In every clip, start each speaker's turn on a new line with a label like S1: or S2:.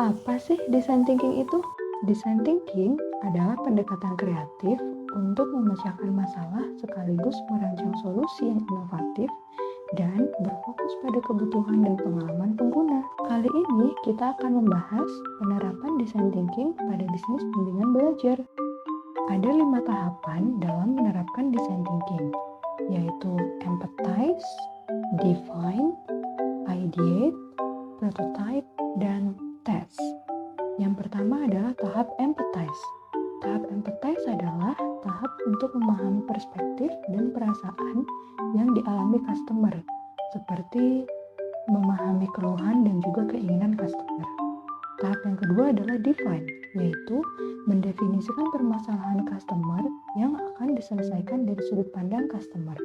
S1: Apa sih design thinking itu? Design thinking adalah pendekatan kreatif untuk memecahkan masalah sekaligus merancang solusi yang inovatif dan berfokus pada kebutuhan dan pengalaman pengguna. Kali ini kita akan membahas penerapan design thinking pada bisnis bimbingan belajar. Ada 5 tahapan dalam menerapkan design thinking, yaitu empathize, define, ideate, prototype, dan test. Yang pertama adalah tahap empathize. Tahap empathize adalah tahap untuk memahami perspektif dan perasaan yang dialami customer, seperti memahami keluhan dan juga keinginan customer. Tahap yang kedua adalah define, yaitu mendefinisikan permasalahan customer yang akan diselesaikan dari sudut pandang customer.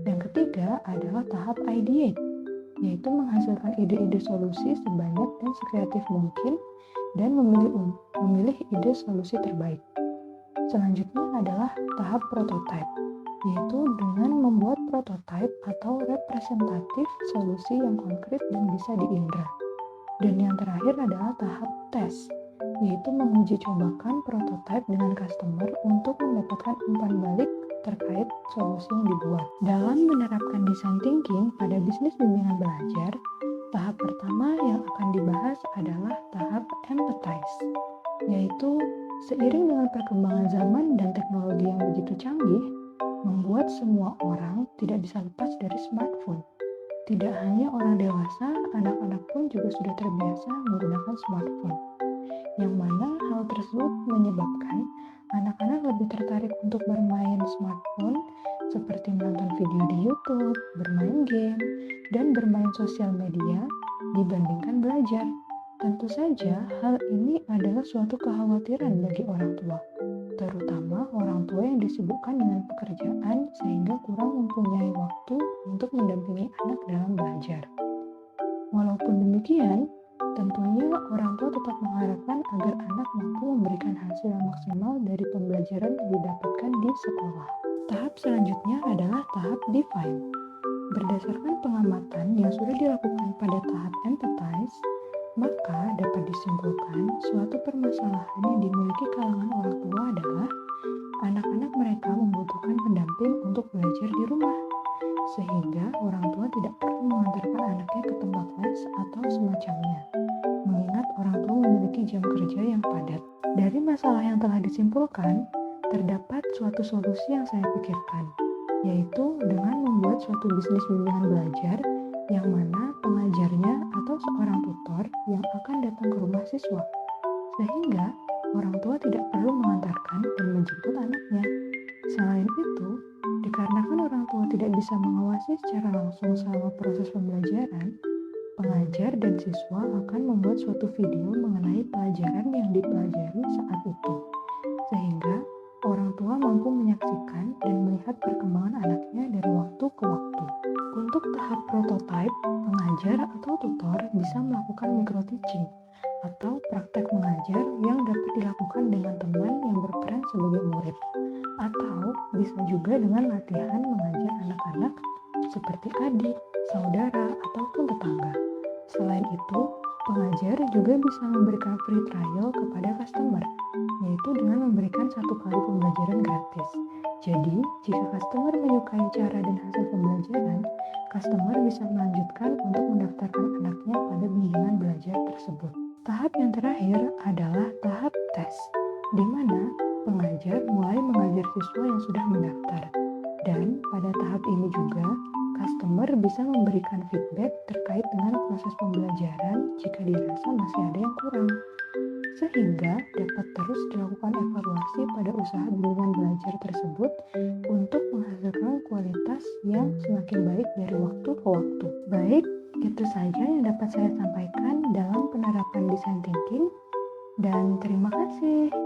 S1: Yang ketiga adalah tahap ideate, yaitu menghasilkan ide-ide solusi sebanyak dan sekreatif mungkin dan memilih ide solusi terbaik. Selanjutnya adalah tahap prototype, yaitu dengan membuat prototype atau representatif solusi yang konkret dan bisa diindra. Dan yang terakhir adalah tahap test, yaitu menguji cobakan prototype dengan customer untuk mendapatkan umpan balik terkait solusi yang dibuat. Dalam menerapkan design thinking pada bisnis bimbingan belajar, tahap pertama yang akan dibahas adalah tahap empathize, yaitu seiring dengan perkembangan zaman dan teknologi yang begitu canggih, membuat semua orang tidak bisa lepas dari smartphone. Tidak hanya orang dewasa, anak-anak pun juga sudah terbiasa menggunakan smartphone, yang mana hal tersebut menyebabkan anak-anak lebih tertarik untuk bermain smartphone seperti menonton video di YouTube, bermain game, dan bermain sosial media dibandingkan belajar. Tentu saja hal ini adalah suatu kekhawatiran bagi orang tua, terutama orang tua yang disibukkan dengan pekerjaan sehingga kurang mempunyai waktu untuk mendampingi anak dalam belajar. Walaupun demikian, tentunya orang tua tetap mengharapkan agar anak mampu memberikan hasil yang maksimal dari pembelajaran yang didapatkan di sekolah. Tahap selanjutnya adalah tahap define. Berdasarkan pengamatan yang sudah dilakukan pada tahap empathize, maka dapat disimpulkan suatu permasalahan yang dimiliki kalangan orang tua adalah anak-anak mereka membutuhkan pendamping untuk belajar di rumah, sehingga orang tua tidak perlu mengantarkan anaknya ke tempat les atau semacamnya, mengingat orang tua memiliki jam kerja yang padat. Dari masalah yang telah disimpulkan, terdapat suatu solusi yang saya pikirkan, yaitu dengan membuat suatu bisnis bimbingan belajar yang mana pengajarnya atau seorang tutor yang akan datang ke rumah siswa, sehingga orang tua tidak perlu mengantarkan dan menjemput anaknya. Selain itu, dikarenakan orang tua tidak bisa mengawasi secara langsung selama proses pembelajaran, pengajar dan siswa akan membuat suatu video mengenai pelajaran yang dipelajari saat itu, sehingga orang tua mampu menyaksikan dan melihat perkembangan anaknya dari waktu ke waktu. Untuk tahap prototype, pengajar atau tutor bisa melakukan micro-teaching atau praktek mengajar yang dapat dilakukan dengan teman yang berperan sebagai murid, atau bisa juga dengan latihan mengajar anak-anak seperti adik, saudara, ataupun tetangga. Selain itu, pengajar juga bisa memberikan free trial kepada customer, yaitu dengan memberikan 1 kali pembelajaran gratis. Jadi, jika customer menyukai cara dan hasil pembelajaran, customer bisa melanjutkan untuk mendaftarkan anaknya pada bimbingan belajar tersebut. Tahap yang terakhir adalah tahap tes, di mana pengajar mulai mengajar siswa yang sudah mendaftar. Dan pada tahap ini juga, customer bisa memberikan feedback terkait dengan proses pembelajaran jika dirasa masih ada yang kurang, sehingga dapat terus dilakukan evaluasi pada usaha bimbingan belajar tersebut untuk menghasilkan kualitas yang semakin baik dari waktu ke waktu. Baik, itu saja yang dapat saya sampaikan dalam penerapan design thinking, dan terima kasih.